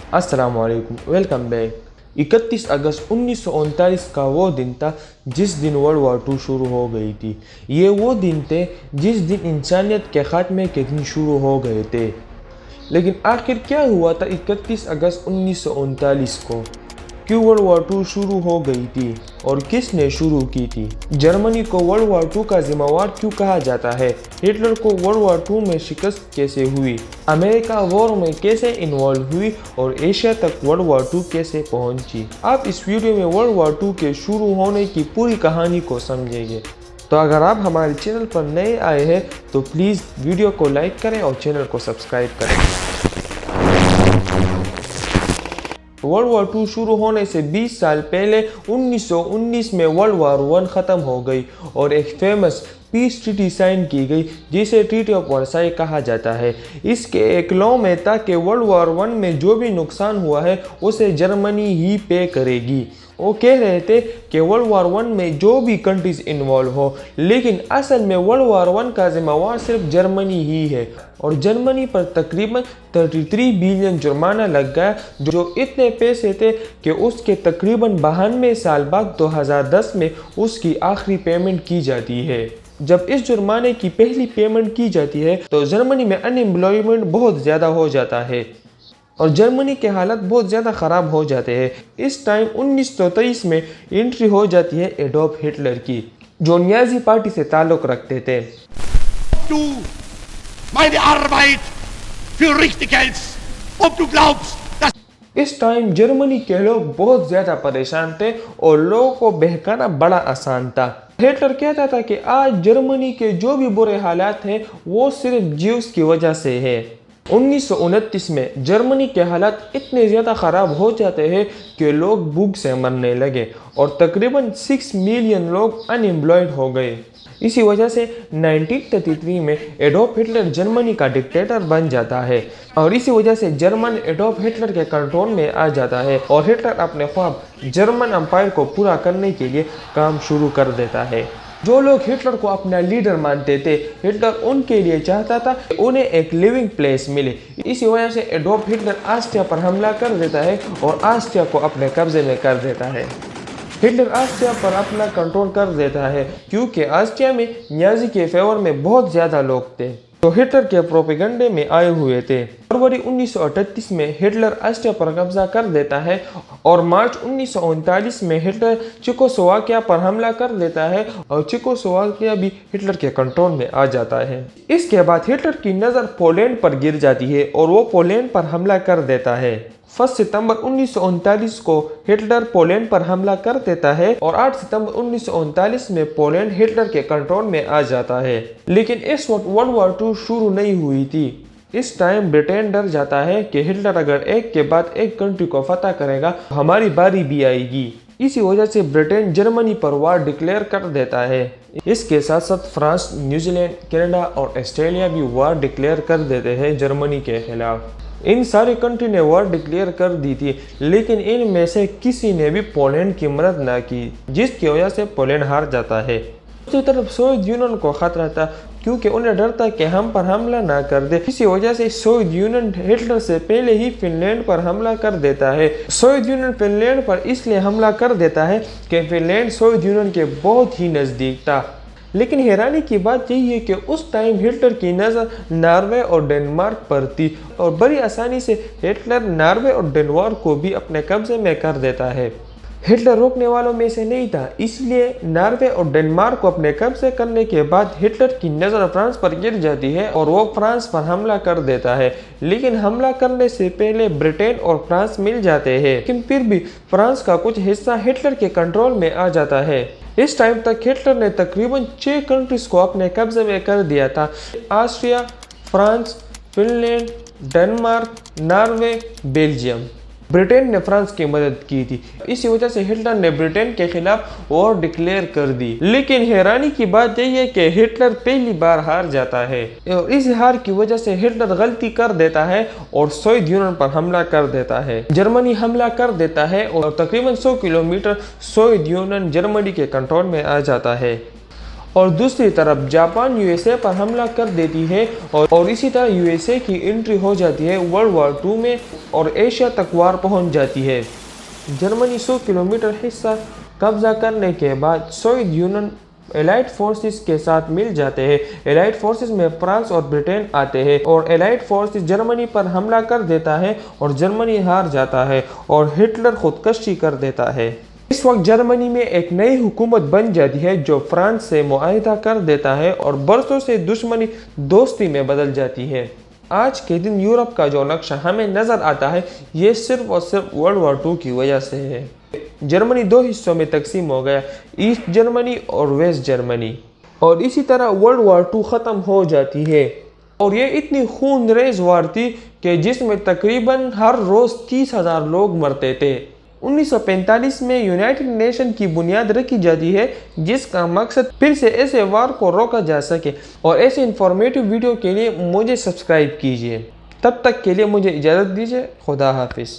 अस्सलाम वालेकुम, welcome back. 31 अगस्त 1939 का वो दिन था जिस दिन वर्ल्ड वॉर 2 शुरू हो गई थी। ये वो दिन थे जिस दिन इंसानियत के खात्मे के दिन शुरू हो गए थे। लेकिन आखिर क्या हुआ था 31 अगस्त 1939 को? क्यों वर्ल्ड वॉर 2 शुरू हो गई थी और किसने शुरू की थी? जर्मनी को वर्ल्ड वॉर 2 का जिम्मेवार क्यों कहा जाता है? हिटलर को वर्ल्ड वॉर 2 में शिकस्त कैसे हुई? अमेरिका वॉर में कैसे इन्वॉल्व हुई और एशिया तक वर्ल्ड वॉर 2 कैसे पहुंची? आप इस वीडियो में वर्ल्ड वॉर 2 के शुरू होने की पूरी कहानी को समझेंगे। तो अगर आप हमारे चैनल पर नए आए हैं तो प्लीज़ वीडियो को लाइक करें और चैनल को सब्सक्राइब करें। वर्ल्ड वॉर 2 शुरू होने से 20 साल पहले 1919 में वर्ल्ड वॉर 1 ख़त्म हो गई और एक फेमस पीस ट्रीटी साइन की गई जिसे ट्रीटी ऑफ वर्साई कहा जाता है। इसके एक लॉ में था कि वर्ल्ड वॉर 1 में जो भी नुकसान हुआ है उसे जर्मनी ही पे करेगी। वो कह रहे थे कि वर्ल्ड वॉर 1 में जो भी कंट्रीज इन्वॉल्व हो, लेकिन असल में वर्ल्ड वॉर 1 का जिम्मेवार सिर्फ जर्मनी ही है और जर्मनी पर तकरीबन 33 बिलियन जुर्माना लग गया, जो इतने पैसे थे कि उसके तकरीबन 92 साल बाद 2010 में उसकी आखिरी पेमेंट की जाती है। जब इस जुर्माने की पहली पेमेंट की जाती है तो जर्मनी में अनएम्प्लॉयमेंट बहुत ज़्यादा हो जाता है और जर्मनी के हालत बहुत ज़्यादा ख़राब हो जाते हैं। इस टाइम 1923 में एंट्री हो जाती है एडोल्फ हिटलर की, जो नाज़ी पार्टी से ताल्लुक़ रखते थे। Du meine Arbeit für richtig hältst, ob du glaubst, dass इस टाइम जर्मनी के लोग बहुत ज़्यादा परेशान थे और लोगों को बहकाना बड़ा आसान था। हिटलर कहता था कि आज जर्मनी के जो भी बुरे हालात हैं वो सिर्फ ज्यूस की वजह से है। 1929 में जर्मनी के हालात इतने ज़्यादा ख़राब हो जाते हैं कि लोग भूख से मरने लगे और तकरीबन 6 मिलियन लोग अनएम्प्लॉयड हो गए। इसी वजह से 1933 में एडोल्फ हिटलर जर्मनी का डिक्टेटर बन जाता है और इसी वजह से जर्मन एडोल्फ हिटलर के कंट्रोल में आ जाता है और हिटलर अपने ख्वाब जर्मन एम्पायर को पूरा करने के लिए काम शुरू कर देता है। जो लोग हिटलर को अपना लीडर मानते थे, हिटलर उनके लिए चाहता था कि उन्हें एक लिविंग प्लेस मिले। इसी वजह से एडोल्फ हिटलर ऑस्ट्रिया पर हमला कर देता है और ऑस्ट्रिया को अपने कब्जे में कर देता है। हिटलर ऑस्ट्रिया पर अपना कंट्रोल कर देता है क्योंकि ऑस्ट्रिया में नाज़ी के फेवर में बहुत ज़्यादा लोग थे तो हिटलर के प्रोपेगेंडे में आए हुए थे। फरवरी 1938 में हिटलर ऑस्ट्रिया पर कब्जा कर देता है और मार्च 1939 में हिटलर चेकोस्लोवाकिया पर हमला कर देता है और चेकोस्लोवाकिया भी हिटलर के कंट्रोल में आ जाता है। इसके बाद हिटलर की नज़र पोलैंड पर गिर जाती है और वो पोलैंड पर हमला कर देता है। 1 सितंबर 1939 को हिटलर पोलैंड पर हमला कर देता है और 8 सितंबर 1939 में पोलैंड हिटलर के कंट्रोल में आ जाता है। लेकिन इस वक्त वर्ल्ड वॉर 2 शुरू नहीं हुई थी। इस टाइम ब्रिटेन डर जाता है कि हिटलर अगर एक के बाद एक कंट्री को फतह करेगा तो हमारी बारी भी आएगी। इसी वजह से ब्रिटेन जर्मनी पर वार डिक्लेयर कर देता है। इसके साथ साथ फ्रांस, न्यूजीलैंड, कनाडा और ऑस्ट्रेलिया भी वार डिक्लेयर कर देते हैं जर्मनी के खिलाफ। इन सारी कंट्री ने वार डिक्लेयर कर दी थी, लेकिन इनमें से किसी ने भी पोलैंड की मदद ना की, जिसकी वजह से पोलैंड हार जाता है। दूसरी तरफ सोवियत यूनियन को खतरा था क्योंकि उन्हें डर था कि हम पर हमला ना कर दे। इसी वजह से सोवियत यूनियन हिटलर से पहले ही फिनलैंड पर हमला कर देता है। सोवियत यूनियन फिनलैंड पर इसलिए हमला कर देता है कि फिनलैंड सोवियत यूनियन के बहुत ही नज़दीक था। लेकिन हैरानी की बात यही है कि उस टाइम हिटलर की नज़र नॉर्वे और डेनमार्क पर थी और बड़ी आसानी से हिटलर नॉर्वे और डेनमार्क को भी अपने कब्जे में कर देता है। हिटलर रोकने वालों में से नहीं था, इसलिए नॉर्वे और डेनमार्क को अपने कब्जे करने के बाद हिटलर की नज़र फ्रांस पर गिर जाती है और वो फ्रांस पर हमला कर देता है। लेकिन हमला करने से पहले ब्रिटेन और फ्रांस मिल जाते हैं, लेकिन फिर भी फ्रांस का कुछ हिस्सा हिटलर के कंट्रोल में आ जाता है। इस टाइम तक हिटलर ने तकरीबन 6 कंट्रीज को अपने कब्जे में कर दिया था: Austria, France, Finland, Denmark, Norway, Belgium. Britain ने फ्रांस की मदद की थी, इसी वजह से हिटलर ने ब्रिटेन के खिलाफ वॉर डिक्लेयर कर दी। लेकिन हैरानी की बात यही है कि हिटलर पहली बार हार जाता है और इस हार की वजह से हिटलर गलती कर देता है और सोवियत यूनियन पर हमला कर देता है। जर्मनी हमला कर देता है और तकरीबन 100 किलोमीटर सोवियत यूनियन जर्मनी के कंट्रोल में आ जाता है اور دوسری طرف جاپان یو ایس اے پر حملہ کر دیتی ہے اور اسی طرح یو ایس اے کی انٹری ہو جاتی ہے ورلڈ وار 2 میں اور ایشیا تک وار پہنچ جاتی ہے۔ جرمنی 100 کلومیٹر حصہ قبضہ کرنے کے بعد سوویت یونین الائڈ فورسز کے ساتھ مل جاتے ہیں۔ الائڈ فورسز میں فرانس اور برٹین آتے ہیں اور الائڈ فورسز جرمنی پر حملہ کر دیتا ہے اور جرمنی ہار جاتا ہے اور ہٹلر خودکشی کر دیتا ہے۔ اس وقت جرمنی میں ایک نئی حکومت بن جاتی ہے جو فرانس سے معاہدہ کر دیتا ہے اور برسوں سے دشمنی دوستی میں بدل جاتی ہے۔ آج کے دن یورپ کا جو نقشہ ہمیں نظر آتا ہے یہ صرف اور صرف ورلڈ وار 2 کی وجہ سے ہے۔ جرمنی 2 حصوں میں تقسیم ہو گیا، ایسٹ جرمنی اور ویسٹ جرمنی، اور اسی طرح ورلڈ وار 2 ختم ہو جاتی ہے۔ اور یہ اتنی خون ریز وار تھی کہ جس میں تقریباً ہر روز 30,000 لوگ مرتے تھے۔ 1945 میں یونائٹڈ نیشن کی بنیاد رکھی جاتی ہے جس کا مقصد پھر سے ایسے وار کو روکا جا سکے، اور ایسے انفارمیٹیو ویڈیو کے لیے مجھے سبسکرائب کیجیے۔ تب تک کے لیے مجھے اجازت دیجیے۔ خدا حافظ۔